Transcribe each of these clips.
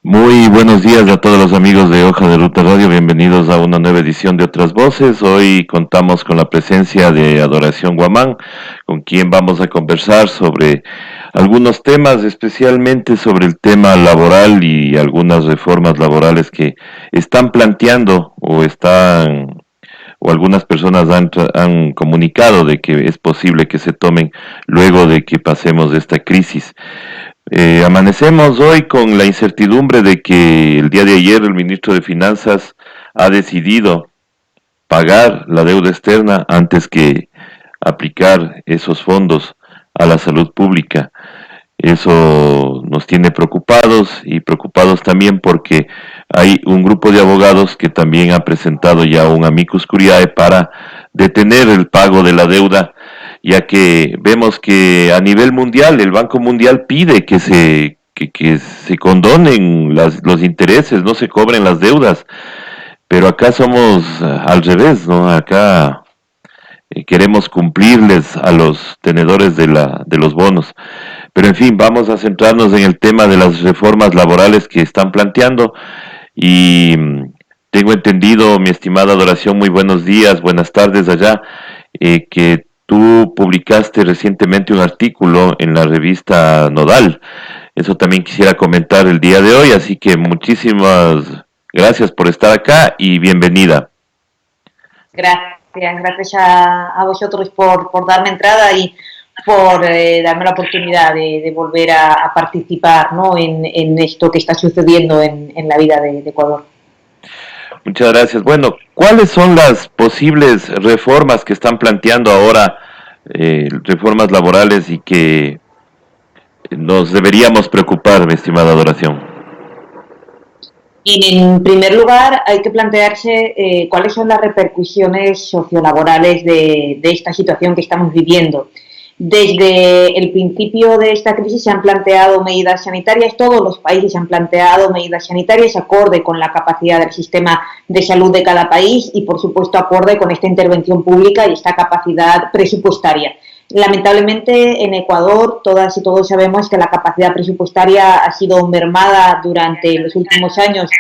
Muy buenos días a todos los amigos de Hoja de Ruta Radio, bienvenidos a una nueva edición de Otras Voces. Hoy contamos con la presencia de Adoración Guamán, con quien vamos a conversar sobre algunos temas, especialmente sobre el tema laboral y algunas reformas laborales que están planteando o algunas personas han comunicado de que es posible que se tomen luego de que pasemos esta crisis. Amanecemos hoy con la incertidumbre de que el día de ayer el ministro de Finanzas ha decidido pagar la deuda externa antes que aplicar esos fondos a la salud pública. Eso nos tiene preocupados y preocupados también porque hay un grupo de abogados que también ha presentado ya un amicus curiae para detener el pago de la deuda, ya que vemos que a nivel mundial el Banco Mundial pide que se condonen los intereses, no se cobren las deudas, pero acá somos al revés, ¿no? Acá queremos cumplirles a los tenedores de los bonos. Pero en fin, vamos a centrarnos en el tema de las reformas laborales que están planteando y tengo entendido, mi estimada Adoración, muy buenos días, buenas tardes allá, que tú publicaste recientemente un artículo en la revista Nodal. Eso también quisiera comentar el día de hoy, así que muchísimas gracias por estar acá y bienvenida. Gracias a vosotros por darme entrada y por darme la oportunidad de volver a participar, ¿no?, en esto que está sucediendo en la vida de Ecuador. Muchas gracias. Bueno, ¿cuáles son las posibles reformas que están planteando ahora, reformas laborales y que nos deberíamos preocupar, mi estimada Adoración? En primer lugar, hay que plantearse cuáles son las repercusiones sociolaborales de esta situación que estamos viviendo. Desde el principio de esta crisis se han planteado medidas sanitarias, todos los países han planteado medidas sanitarias acorde con la capacidad del sistema de salud de cada país y, por supuesto, acorde con esta intervención pública y esta capacidad presupuestaria. Lamentablemente, en Ecuador, todas y todos sabemos que la capacidad presupuestaria ha sido mermada durante los últimos años,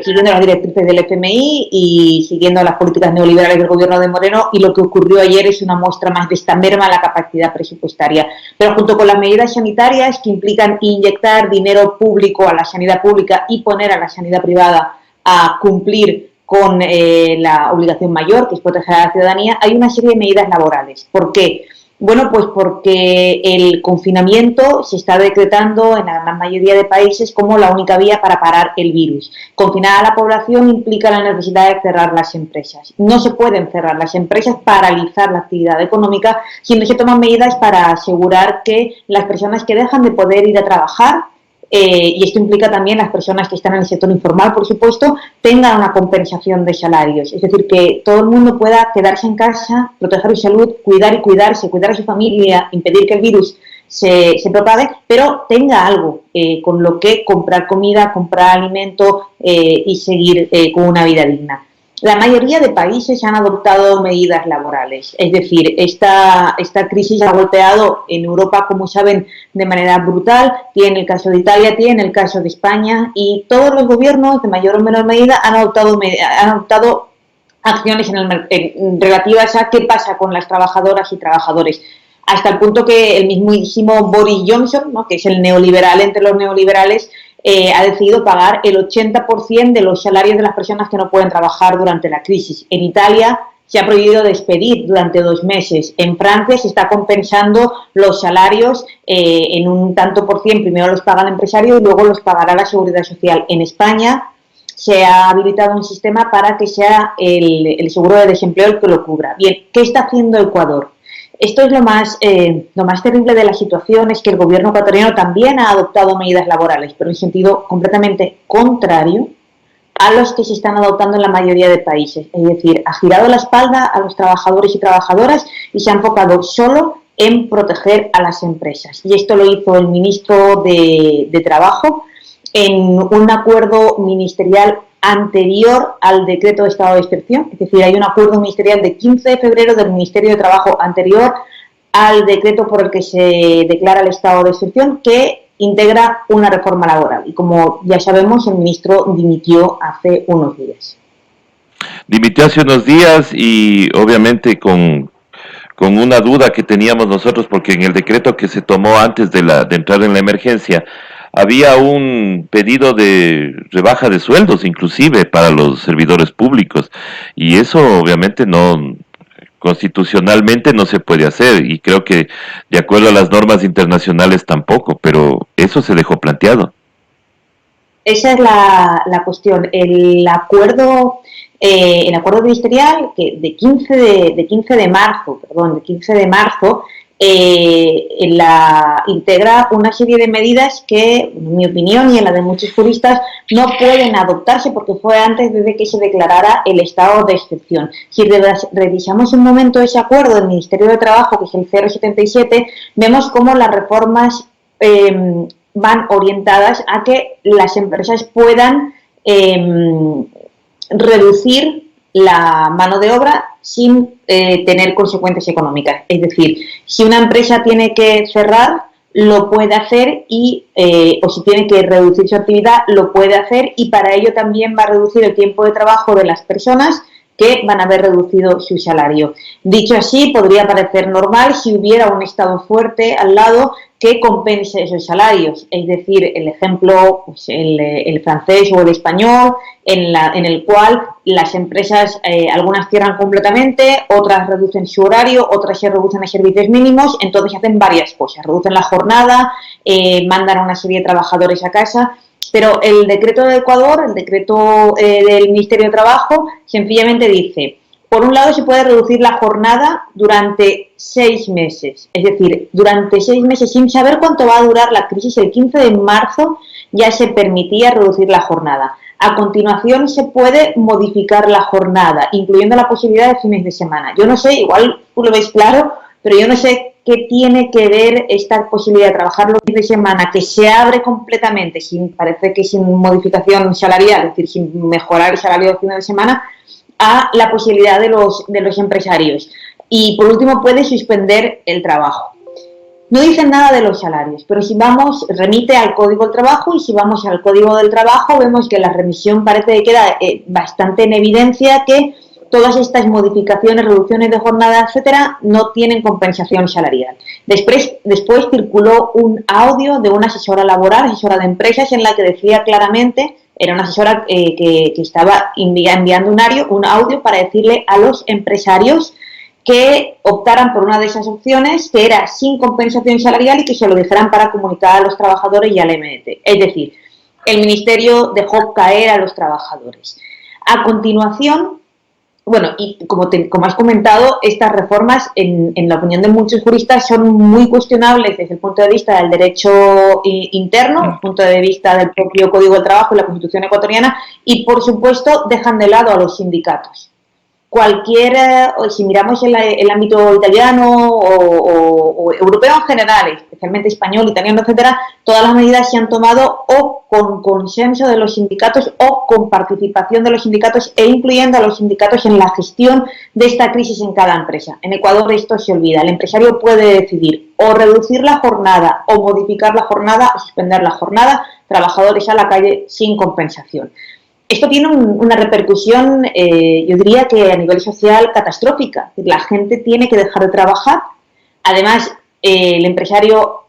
siguiendo las directrices del FMI y siguiendo las políticas neoliberales del gobierno de Moreno, y lo que ocurrió ayer es una muestra más de esta merma a la capacidad presupuestaria. Pero junto con las medidas sanitarias que implican inyectar dinero público a la sanidad pública y poner a la sanidad privada a cumplir con la obligación mayor, que es proteger a la ciudadanía, hay una serie de medidas laborales. ¿Por qué? Bueno, pues porque el confinamiento se está decretando en la gran mayoría de países como la única vía para parar el virus. Confinar a la población implica la necesidad de cerrar las empresas. No se pueden cerrar las empresas, paralizar la actividad económica, sino se toman medidas para asegurar que las personas que dejan de poder ir a trabajar, y esto implica también las personas que están en el sector informal, por supuesto, tengan una compensación de salarios. Es decir, que todo el mundo pueda quedarse en casa, proteger su salud, cuidar y cuidarse, cuidar a su familia, impedir que el virus se propague, pero tenga algo con lo que comprar comida, comprar alimento y seguir con una vida digna. La mayoría de países han adoptado medidas laborales, es decir, esta crisis ha golpeado en Europa, como saben, de manera brutal. Tiene el caso de Italia, tiene el caso de España, y todos los gobiernos, de mayor o menor medida, han adoptado acciones relativas a qué pasa con las trabajadoras y trabajadores. Hasta el punto que el mismísimo Boris Johnson, ¿no?, que es el neoliberal entre los neoliberales, ha decidido pagar el 80% de los salarios de las personas que no pueden trabajar durante la crisis. En Italia se ha prohibido despedir durante 2 meses. En Francia se está compensando los salarios en un tanto por cien. Primero los paga el empresario y luego los pagará la Seguridad Social. En España se ha habilitado un sistema para que sea el seguro de desempleo el que lo cubra. Bien, ¿qué está haciendo Ecuador? Esto es lo más terrible de la situación, es que el gobierno ecuatoriano también ha adoptado medidas laborales, pero en sentido completamente contrario a los que se están adoptando en la mayoría de países. Es decir, ha girado la espalda a los trabajadores y trabajadoras y se ha enfocado solo en proteger a las empresas. Y esto lo hizo el ministro de Trabajo en un acuerdo ministerial anterior al decreto de estado de excepción. Es decir, hay un acuerdo ministerial de 15 de febrero del Ministerio de Trabajo anterior al decreto por el que se declara el estado de excepción, que integra una reforma laboral. Y como ya sabemos, el ministro dimitió hace unos días. Dimitió hace unos días y obviamente con una duda que teníamos nosotros, porque en el decreto que se tomó antes de entrar en la emergencia, había un pedido de rebaja de sueldos, inclusive para los servidores públicos, y eso obviamente no, constitucionalmente no se puede hacer, y creo que de acuerdo a las normas internacionales tampoco, pero eso se dejó planteado. Esa es la cuestión. El acuerdo ministerial que de 15 de marzo, integra una serie de medidas que, en mi opinión y en la de muchos juristas, no pueden adoptarse porque fue antes de que se declarara el estado de excepción. Si revisamos un momento ese acuerdo del Ministerio de Trabajo, que es el 077, vemos cómo las reformas van orientadas a que las empresas puedan reducir la mano de obra sin tener consecuencias económicas. Es decir, si una empresa tiene que cerrar, lo puede hacer o si tiene que reducir su actividad, lo puede hacer, y para ello también va a reducir el tiempo de trabajo de las personas que van a haber reducido su salario. Dicho así, podría parecer normal si hubiera un Estado fuerte al lado que compense esos salarios. Es decir, el ejemplo, pues el francés o el español, en el cual las empresas, algunas cierran completamente, otras reducen su horario, otras se reducen a servicios mínimos, entonces hacen varias cosas. Reducen la jornada, mandan a una serie de trabajadores a casa. Pero el decreto de Ecuador, el decreto del Ministerio de Trabajo, sencillamente dice, por un lado se puede reducir la jornada durante 6 meses, es decir, durante 6 meses sin saber cuánto va a durar la crisis. El 15 de marzo ya se permitía reducir la jornada. A continuación se puede modificar la jornada, incluyendo la posibilidad de fines de semana. Yo no sé, igual tú lo ves claro, pero yo no sé qué tiene que ver esta posibilidad de trabajar los fines de semana, que se abre completamente, parece que sin modificación salarial, es decir, sin mejorar el salario de fines de semana, a la posibilidad de los empresarios. Y por último, puede suspender el trabajo. No dicen nada de los salarios, pero si vamos, remite al Código del Trabajo, y si vamos al Código del Trabajo vemos que la remisión parece que queda bastante en evidencia que todas estas modificaciones, reducciones de jornada, etcétera, no tienen compensación salarial. Después circuló un audio de una asesora laboral, asesora de empresas, en la que decía claramente, era una asesora que estaba enviando un audio para decirle a los empresarios que optaran por una de esas opciones, que era sin compensación salarial, y que se lo dejaran para comunicar a los trabajadores y al MDT. Es decir, el Ministerio dejó caer a los trabajadores. A continuación, bueno, y como has comentado, estas reformas, en la opinión de muchos juristas, son muy cuestionables desde el punto de vista del derecho interno, desde el punto de vista del propio Código del Trabajo y la Constitución ecuatoriana, y por supuesto dejan de lado a los sindicatos. Si miramos el ámbito italiano o europeo en general, especialmente español, italiano, etcétera, todas las medidas se han tomado o con consenso de los sindicatos o con participación de los sindicatos, e incluyendo a los sindicatos en la gestión de esta crisis en cada empresa. En Ecuador esto se olvida. El empresario puede decidir o reducir la jornada, o modificar la jornada, o suspender la jornada, trabajadores a la calle sin compensación. Esto tiene una repercusión, yo diría que a nivel social, catastrófica. La gente tiene que dejar de trabajar. Además, el empresario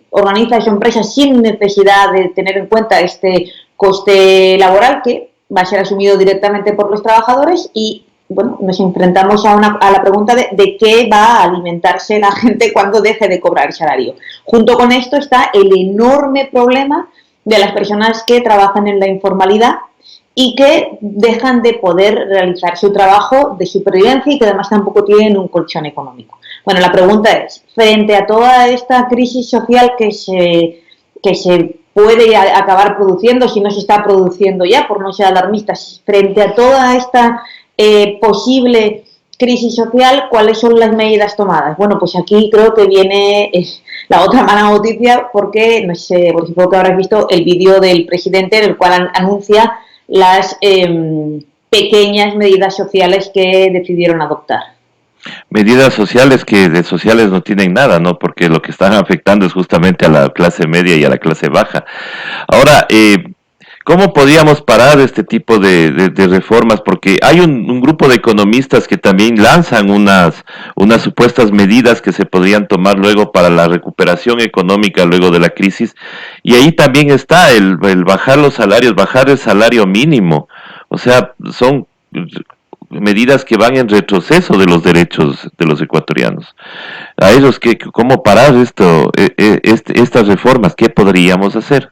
organiza su empresa sin necesidad de tener en cuenta este coste laboral, que va a ser asumido directamente por los trabajadores, y bueno, nos enfrentamos a la pregunta de qué va a alimentarse la gente cuando deje de cobrar el salario. Junto con esto está el enorme problema de las personas que trabajan en la informalidad y que dejan de poder realizar su trabajo de supervivencia, y que además tampoco tienen un colchón económico. Bueno, la pregunta es, frente a toda esta crisis social que se puede acabar produciendo, si no se está produciendo ya, por no ser alarmistas, frente a toda esta posible crisis social, ¿cuáles son las medidas tomadas? Bueno, pues aquí creo que viene la otra mala noticia, porque, no sé, por supuesto que habrás visto el vídeo del presidente, en el cual anuncia las pequeñas medidas sociales que decidieron adoptar. Medidas sociales que de sociales no tienen nada, ¿no? Porque lo que están afectando es justamente a la clase media y a la clase baja. Ahora, ¿cómo podríamos parar este tipo de reformas? Porque hay un grupo de economistas que también lanzan unas supuestas medidas que se podrían tomar luego para la recuperación económica luego de la crisis, y ahí también está el bajar los salarios, bajar el salario mínimo. O sea, son medidas que van en retroceso de los derechos de los ecuatorianos. A ellos, ¿cómo parar estas reformas? ¿Qué podríamos hacer?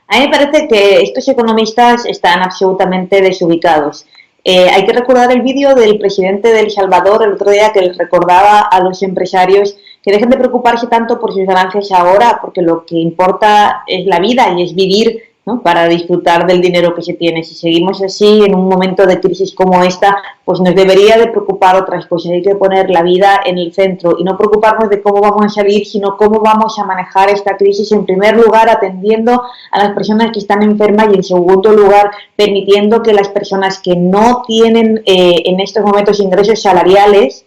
A mí me parece que estos economistas están absolutamente desubicados. Hay que recordar el vídeo del presidente de El Salvador el otro día que les recordaba a los empresarios que dejen de preocuparse tanto por sus ganancias ahora, porque lo que importa es la vida y es vivir, ¿no?, para disfrutar del dinero que se tiene. Si seguimos así en un momento de crisis como esta, pues nos debería de preocupar otras cosas. Hay que poner la vida en el centro y no preocuparnos de cómo vamos a salir, sino cómo vamos a manejar esta crisis, en primer lugar atendiendo a las personas que están enfermas y en segundo lugar permitiendo que las personas que no tienen en estos momentos ingresos salariales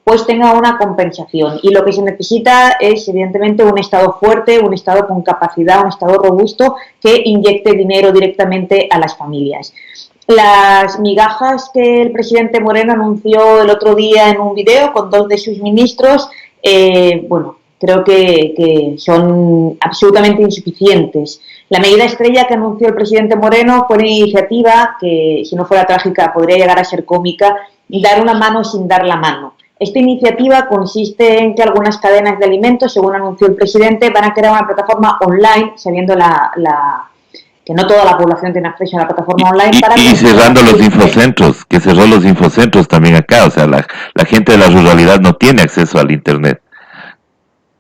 pues tenga una compensación. Y lo que se necesita es, evidentemente, un Estado fuerte, un Estado con capacidad, un Estado robusto que inyecte dinero directamente a las familias. Las migajas que el presidente Moreno anunció el otro día en un video con dos de sus ministros, bueno, creo que son absolutamente insuficientes. La medida estrella que anunció el presidente Moreno fue una iniciativa que, si no fuera trágica, podría llegar a ser cómica, dar una mano sin dar la mano. Esta iniciativa consiste en que algunas cadenas de alimentos, según anunció el presidente, van a crear una plataforma online, sabiendo que no toda la población tiene acceso a la plataforma online. Y cerrando los infocentros, que cerró los infocentros también acá, o sea, la gente de la ruralidad no tiene acceso al Internet.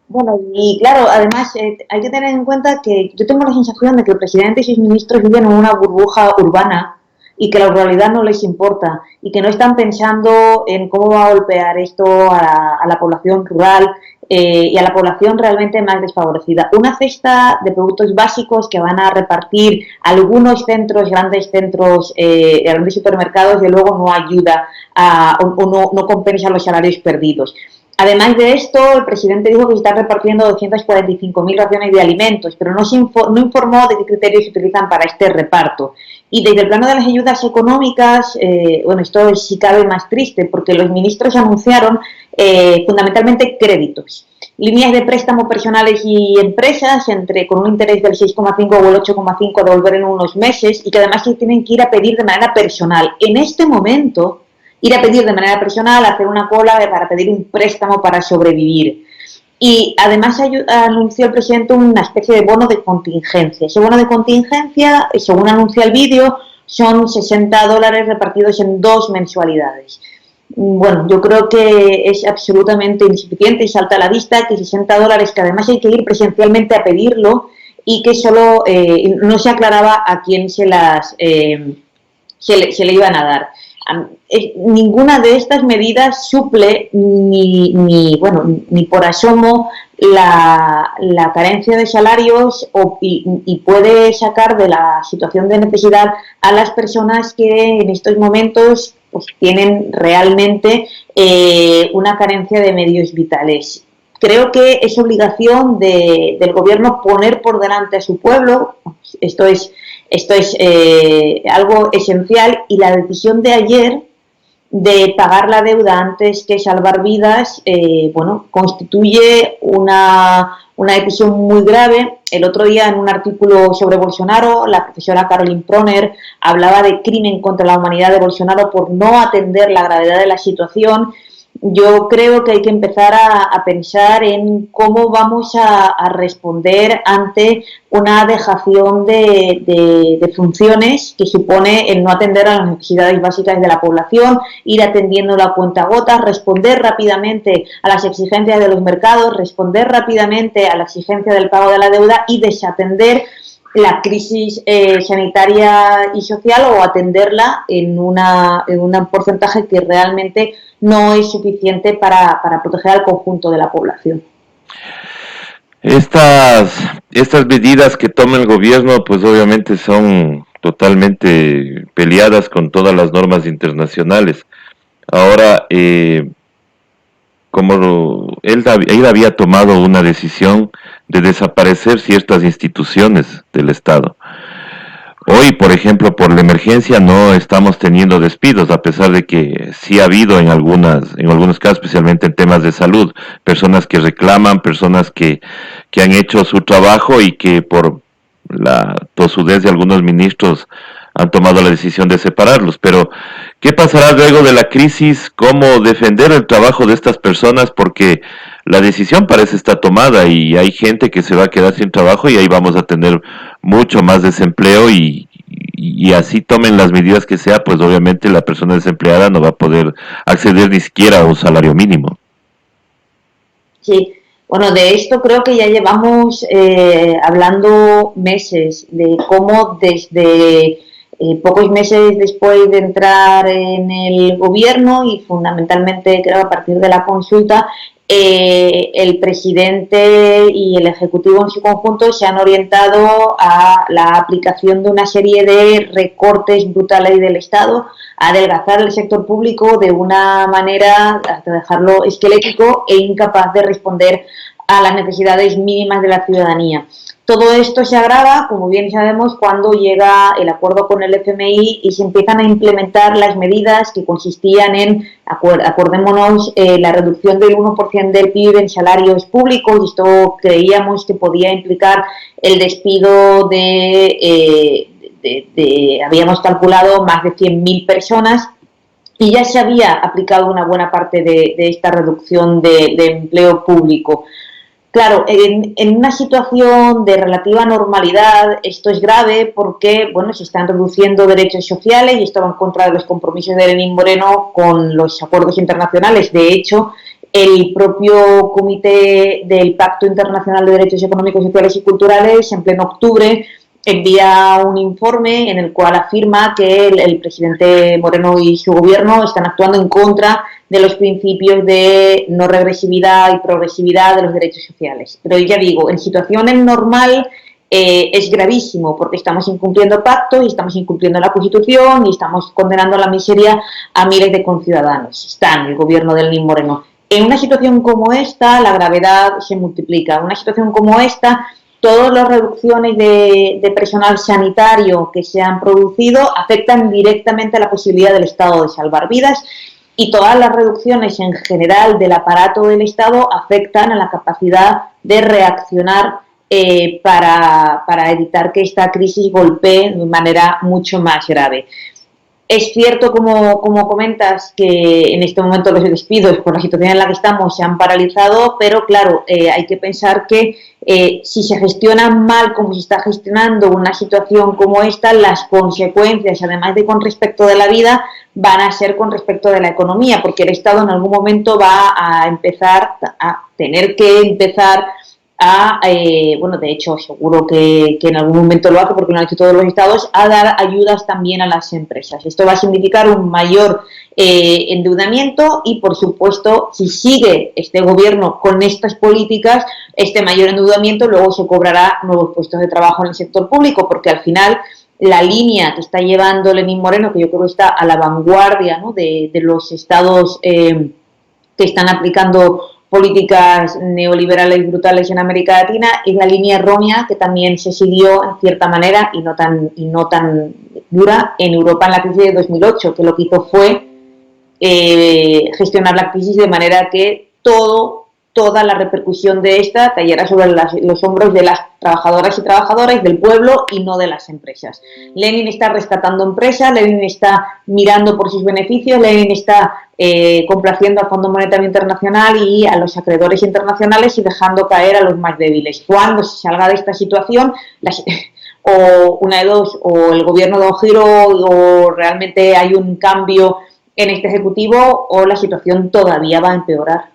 Bueno, y claro, además hay que tener en cuenta que yo tengo la sensación de que el presidente y sus ministros viven en una burbuja urbana y que la ruralidad no les importa y que no están pensando en cómo va a golpear esto a la población rural y a la población realmente más desfavorecida. Una cesta de productos básicos que van a repartir algunos centros, grandes centros, grandes supermercados, de luego no ayuda o no compensa los salarios perdidos. Además de esto, el presidente dijo que se están repartiendo 245.000 raciones de alimentos, pero no informó de qué criterios se utilizan para este reparto. Y desde el plano de las ayudas económicas, bueno, esto es si cabe más triste, porque los ministros anunciaron fundamentalmente créditos, líneas de préstamo personales y empresas con un interés del 6,5 o el 8,5 a devolver en unos meses y que además se tienen que ir a pedir de manera personal. En este momento, ir a pedir de manera personal, hacer una cola para pedir un préstamo para sobrevivir. Y además anunció el presidente una especie de bono de contingencia. Ese bono de contingencia, según anuncia el vídeo, son $60 repartidos en 2 mensualidades. Bueno, yo creo que es absolutamente insuficiente y salta a la vista que $60, que además hay que ir presencialmente a pedirlo y que solo no se aclaraba a quién se le iban a dar. Ninguna de estas medidas suple ni por asomo la carencia de salarios y puede sacar de la situación de necesidad a las personas que en estos momentos pues tienen realmente una carencia de medios vitales. Creo que es obligación del gobierno poner por delante a su pueblo. Esto es algo esencial, y la decisión de ayer de pagar la deuda antes que salvar vidas, bueno, constituye una decisión muy grave. El otro día, en un artículo sobre Bolsonaro, la profesora Caroline Proner hablaba de crimen contra la humanidad de Bolsonaro por no atender la gravedad de la situación. Yo creo que hay que empezar a pensar en cómo vamos a responder ante una dejación de funciones que supone el no atender a las necesidades básicas de la población, ir atendiendo la cuentagotas, responder rápidamente a las exigencias de los mercados, responder rápidamente a la exigencia del pago de la deuda y desatender la crisis sanitaria y social, o atenderla en un porcentaje que realmente no es suficiente para proteger al conjunto de la población. Estas medidas que toma el gobierno, pues obviamente son totalmente peleadas con todas las normas internacionales. Ahora, él había tomado una decisión de desaparecer ciertas instituciones del Estado. Hoy, por ejemplo, por la emergencia no estamos teniendo despidos, a pesar de que sí ha habido en algunos casos, especialmente en temas de salud, personas que reclaman, personas que han hecho su trabajo y que por la tosudez de algunos ministros han tomado la decisión de separarlos. Pero, ¿qué pasará luego de la crisis? ¿Cómo defender el trabajo de estas personas? Porque la decisión parece estar tomada y hay gente que se va a quedar sin trabajo y ahí vamos a tener mucho más desempleo y así tomen las medidas que sea, pues obviamente la persona desempleada no va a poder acceder ni siquiera a un salario mínimo. Sí, bueno, de esto creo que ya llevamos hablando meses, de cómo desde pocos meses después de entrar en el gobierno y fundamentalmente creo a partir de la consulta, el presidente y el ejecutivo en su conjunto se han orientado a la aplicación de una serie de recortes brutales del Estado, a adelgazar el sector público de una manera hasta dejarlo esquelético e incapaz de responder a las necesidades mínimas de la ciudadanía. Todo esto se agrava, como bien sabemos, cuando llega el acuerdo con el FMI y se empiezan a implementar las medidas que consistían en, acordémonos, la reducción del 1% del PIB en salarios públicos, y esto creíamos que podía implicar el despido habíamos calculado más de 100.000 personas, y ya se había aplicado una buena parte de esta reducción de empleo público. Claro, en una situación de relativa normalidad esto es grave porque, bueno, se están reduciendo derechos sociales y esto va en contra de los compromisos de Lenín Moreno con los acuerdos internacionales. De hecho, el propio Comité del Pacto Internacional de Derechos Económicos, Sociales y Culturales, en pleno octubre, envía un informe en el cual afirma que el presidente Moreno y su gobierno están actuando en contra de los principios de no regresividad y progresividad de los derechos sociales. Pero ya digo, en situaciones normal es gravísimo porque estamos incumpliendo pactos y estamos incumpliendo la Constitución y estamos condenando a la miseria a miles de conciudadanos. Está en el gobierno del Lenín Moreno. En una situación como esta, la gravedad se multiplica. En una situación como esta, todas las reducciones de personal sanitario que se han producido afectan directamente a la posibilidad del Estado de salvar vidas, y todas las reducciones en general del aparato del Estado afectan a la capacidad de reaccionar para evitar que esta crisis golpee de manera mucho más grave. Es cierto, como comentas, que en este momento los despidos, por la situación en la que estamos, se han paralizado, pero claro, hay que pensar que si se gestiona mal como se está gestionando una situación como esta, las consecuencias, además de con respecto de la vida, van a ser con respecto de la economía, porque el Estado en algún momento va a tener que empezar bueno, de hecho, seguro que en algún momento lo hace, porque lo han hecho todos los estados, a dar ayudas también a las empresas. Esto va a significar un mayor endeudamiento y, por supuesto, si sigue este gobierno con estas políticas, este mayor endeudamiento luego se cobrará nuevos puestos de trabajo en el sector público, porque al final la línea que está llevando Lenín Moreno, que yo creo que está a la vanguardia, ¿no?, de los estados que están aplicando políticas neoliberales brutales en América Latina, es la línea errónea que también se siguió en cierta manera y no tan dura en Europa en la crisis de 2008, que lo que hizo fue gestionar la crisis de manera que toda la repercusión de esta cayera sobre los hombros de las trabajadoras y trabajadores del pueblo y no de las empresas. Lenin está rescatando empresas, Lenin está mirando por sus beneficios, Lenin está complaciendo al Fondo Monetario Internacional y a los acreedores internacionales y dejando caer a los más débiles. Cuando se salga de esta situación, o una de dos, o el gobierno da un giro o realmente hay un cambio en este ejecutivo, o la situación todavía va a empeorar.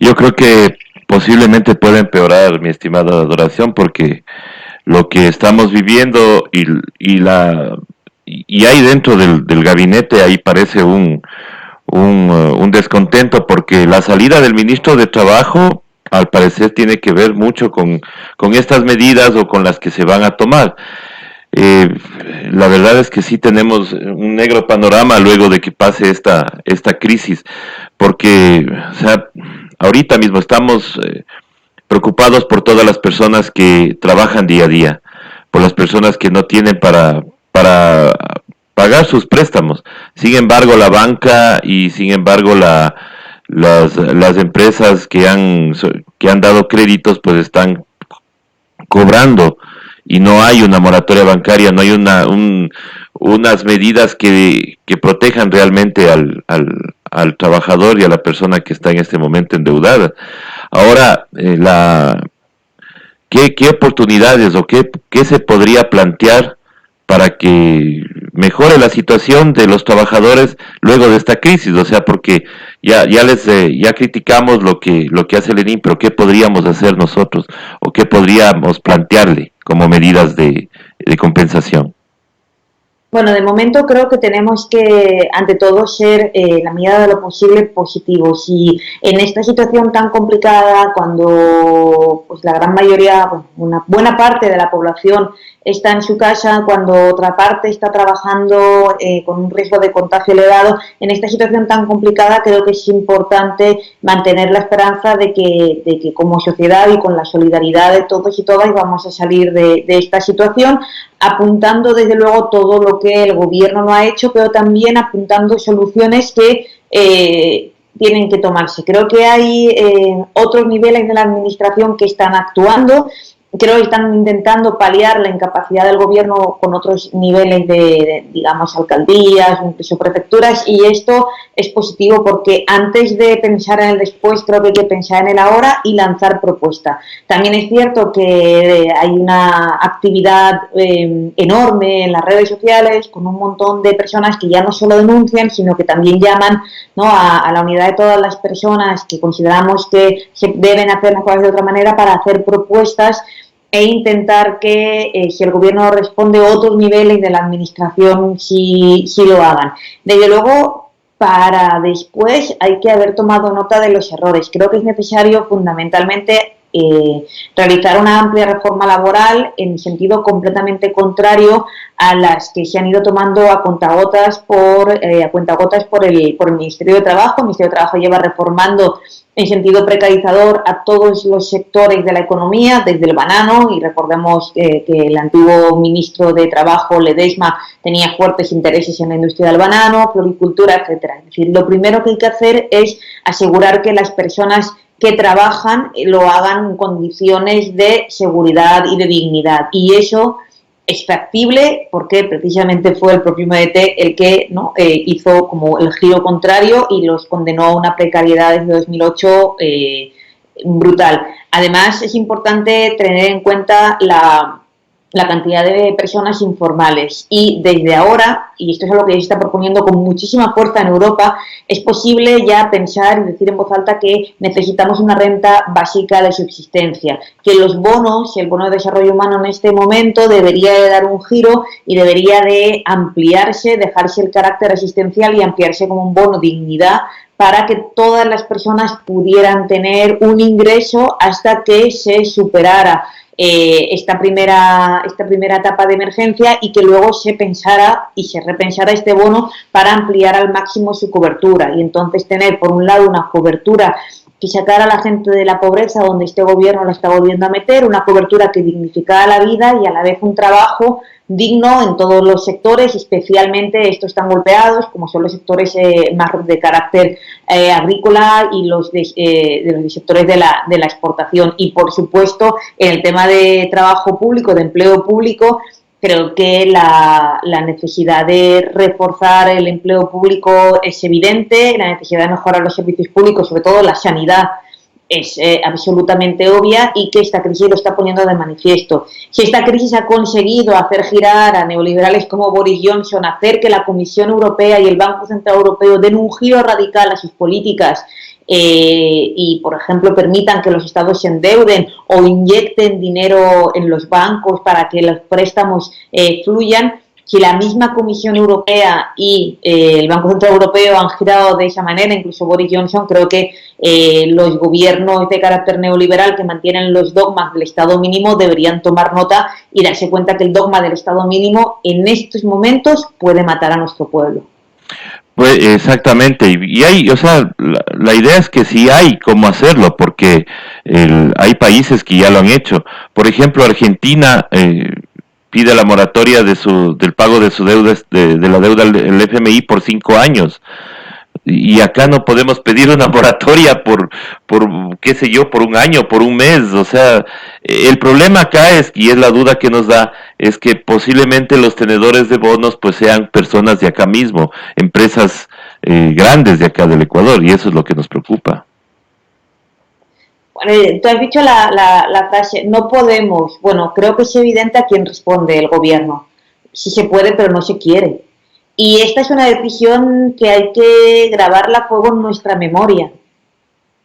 Yo creo que posiblemente pueda empeorar, mi estimada Adoración, porque lo que estamos viviendo y hay dentro del gabinete, ahí parece un descontento, porque la salida del ministro de Trabajo, al parecer, tiene que ver mucho con estas medidas o con las que se van a tomar. Eh, la verdad es que sí tenemos un negro panorama luego de que pase esta crisis, porque, o sea, ahorita mismo estamos preocupados por todas las personas que trabajan día a día, por las personas que no tienen para pagar sus préstamos. Sin embargo, la banca y sin embargo las empresas que han dado créditos pues están cobrando y no hay una moratoria bancaria, no hay unas medidas que protejan realmente al trabajador y a la persona que está en este momento endeudada. Ahora, ¿qué oportunidades o qué se podría plantear para que mejore la situación de los trabajadores luego de esta crisis? O sea, porque ya criticamos lo que hace Lenin, pero ¿qué podríamos hacer nosotros o qué podríamos plantearle como medidas de compensación? Bueno, de momento creo que tenemos que, ante todo, ser la medida de lo posible positivos. Y en esta situación tan complicada, cuando pues, la gran mayoría, bueno, una buena parte de la población está en su casa, cuando otra parte está trabajando con un riesgo de contagio elevado, en esta situación tan complicada creo que es importante mantener la esperanza de que como sociedad y con la solidaridad de todos y todas vamos a salir de esta situación, apuntando desde luego todo lo que el gobierno no ha hecho, pero también apuntando soluciones que tienen que tomarse. Creo que hay otros niveles de la administración que están actuando. Creo que están intentando paliar la incapacidad del gobierno con otros niveles digamos, alcaldías, incluso prefecturas, y esto es positivo porque antes de pensar en el después, creo que hay que pensar en el ahora y lanzar propuestas. También es cierto que hay una actividad enorme en las redes sociales con un montón de personas que ya no solo denuncian, sino que también llaman, ¿no?, a la unidad de todas las personas que consideramos que se deben hacer las cosas de otra manera para hacer propuestas e intentar que si el gobierno responde, otros niveles de la administración sí lo hagan. Desde luego, para después hay que haber tomado nota de los errores. Creo que es necesario fundamentalmente realizar una amplia reforma laboral en sentido completamente contrario a las que se han ido tomando a cuentagotas por el Ministerio de Trabajo. El Ministerio de Trabajo lleva reformando en sentido precarizador a todos los sectores de la economía, desde el banano, y recordemos que el antiguo ministro de Trabajo, Ledesma, tenía fuertes intereses en la industria del banano, floricultura, etcétera. Es decir, lo primero que hay que hacer es asegurar que las personas que trabajan lo hagan en condiciones de seguridad y de dignidad. Y eso es factible porque precisamente fue el propio MDT el que, ¿no?, hizo como el giro contrario y los condenó a una precariedad desde 2008 brutal. Además, es importante tener en cuenta la cantidad de personas informales, y desde ahora, y esto es algo que se está proponiendo con muchísima fuerza en Europa, es posible ya pensar y decir en voz alta que necesitamos una renta básica de subsistencia, que los bonos, el bono de desarrollo humano en este momento debería de dar un giro y debería de ampliarse, dejarse el carácter asistencial y ampliarse como un bono dignidad para que todas las personas pudieran tener un ingreso hasta que se superara esta primera etapa de emergencia, y que luego se pensara y se repensara este bono para ampliar al máximo su cobertura, y entonces tener por un lado una cobertura que sacara a la gente de la pobreza donde este gobierno la está volviendo a meter, una cobertura que dignificara la vida y a la vez un trabajo digno en todos los sectores, especialmente estos tan golpeados como son los sectores más de carácter agrícola y los sectores de la exportación. Y por supuesto, en el tema de trabajo público, de empleo público, creo que la necesidad de reforzar el empleo público es evidente, la necesidad de mejorar los servicios públicos, sobre todo la sanidad, es absolutamente obvia, y que esta crisis lo está poniendo de manifiesto. Si esta crisis ha conseguido hacer girar a neoliberales como Boris Johnson, hacer que la Comisión Europea y el Banco Central Europeo den un giro radical a sus políticas y, por ejemplo, permitan que los estados se endeuden o inyecten dinero en los bancos para que los préstamos fluyan, Si la misma Comisión Europea y el Banco Central Europeo han girado de esa manera, incluso Boris Johnson, creo que los gobiernos de carácter neoliberal que mantienen los dogmas del Estado mínimo deberían tomar nota y darse cuenta que el dogma del Estado mínimo en estos momentos puede matar a nuestro pueblo. Pues exactamente, y hay, o sea, la idea es que sí hay cómo hacerlo, porque hay países que ya lo han hecho. Por ejemplo, Argentina pide la moratoria del pago de su deuda, de la deuda del FMI por 5 años. Y acá no podemos pedir una moratoria qué sé yo, por un año, por un mes. O sea, el problema acá es, y es la duda que nos da, es que posiblemente los tenedores de bonos pues sean personas de acá mismo, empresas grandes de acá del Ecuador, y eso es lo que nos preocupa. Bueno, tú has dicho la frase, no podemos. Bueno, creo que es evidente a quién responde el gobierno. Sí se puede, pero no se quiere. Y esta es una decisión que hay que grabarla a fuego en nuestra memoria.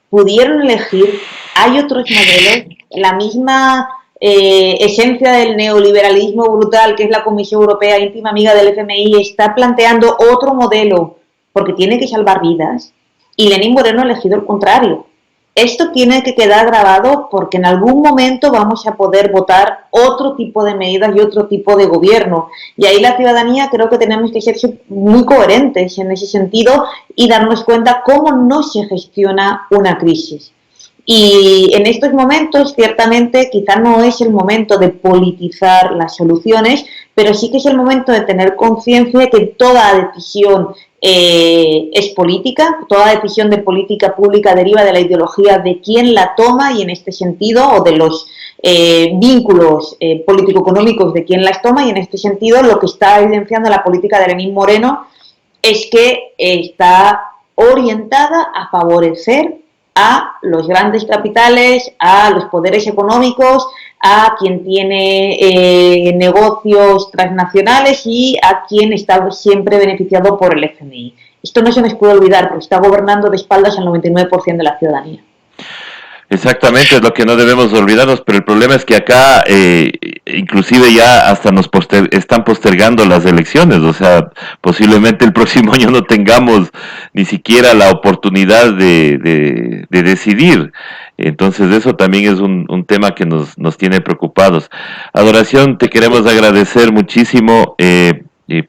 Pudieron elegir, hay otros modelos, la misma esencia del neoliberalismo brutal, que es la Comisión Europea, íntima amiga del FMI, está planteando otro modelo, porque tiene que salvar vidas, y Lenín Moreno ha elegido el contrario. Esto tiene que quedar grabado porque en algún momento vamos a poder votar otro tipo de medidas y otro tipo de gobierno. Y ahí la ciudadanía creo que tenemos que ser muy coherentes en ese sentido y darnos cuenta cómo no se gestiona una crisis. Y en estos momentos, ciertamente, quizá no es el momento de politizar las soluciones, pero sí que es el momento de tener conciencia de que toda decisión es política, toda decisión de política pública deriva de la ideología de quién la toma y en este sentido, o de los vínculos político-económicos de quién las toma, y en este sentido lo que está evidenciando la política de Lenín Moreno es que está orientada a favorecer a los grandes capitales, a los poderes económicos, a quien tiene negocios transnacionales y a quien está siempre beneficiado por el FMI. Esto no se nos puede olvidar porque está gobernando de espaldas al 99% de la ciudadanía. Exactamente, es lo que no debemos olvidarnos, pero el problema es que acá inclusive ya hasta están postergando las elecciones, o sea, posiblemente el próximo año no tengamos ni siquiera la oportunidad de decidir. Entonces eso también es un tema que nos tiene preocupados. Adoración, te queremos agradecer muchísimo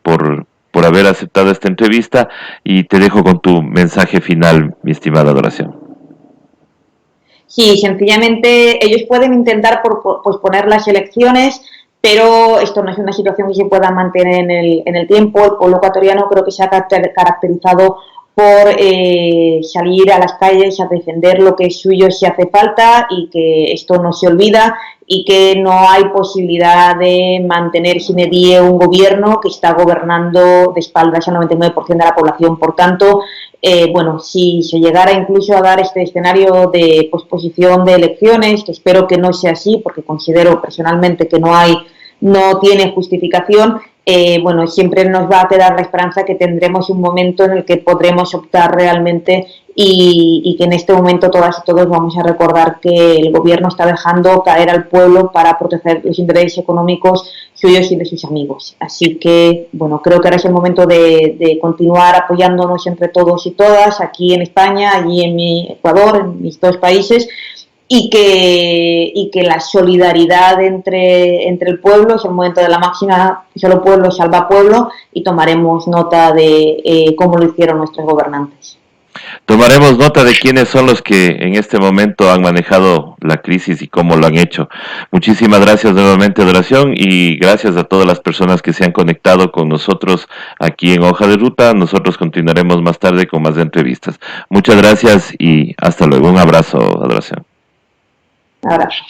por haber aceptado esta entrevista y te dejo con tu mensaje final, mi estimada Adoración. Sí, sencillamente ellos pueden intentar posponer las elecciones, pero esto no es una situación que se pueda mantener en el tiempo. El pueblo ecuatoriano creo que se ha caracterizado por salir a las calles a defender lo que es suyo si hace falta y que esto no se olvida y que no hay posibilidad de mantener sine die un gobierno que está gobernando de espaldas al 99% de la población. Por tanto, bueno, si se llegara incluso a dar este escenario de posposición de elecciones, que espero que no sea así, porque considero personalmente que no tiene justificación, bueno, siempre nos va a quedar la esperanza que tendremos un momento en el que podremos optar realmente y que en este momento todas y todos vamos a recordar que el gobierno está dejando caer al pueblo para proteger los intereses económicos suyos y de sus amigos. Así que, bueno, creo que ahora es el momento de continuar apoyándonos entre todos y todas, aquí en España, allí en mi Ecuador, en mis dos países, y que la solidaridad entre el pueblo es el momento de la máxima, solo pueblo salva pueblo, y tomaremos nota de cómo lo hicieron nuestros gobernantes. Tomaremos nota de quiénes son los que en este momento han manejado la crisis y cómo lo han hecho. Muchísimas gracias nuevamente, Adoración, y gracias a todas las personas que se han conectado con nosotros aquí en Hoja de Ruta. Nosotros continuaremos más tarde con más entrevistas. Muchas gracias y hasta luego. Un abrazo, Adoración. Un abrazo.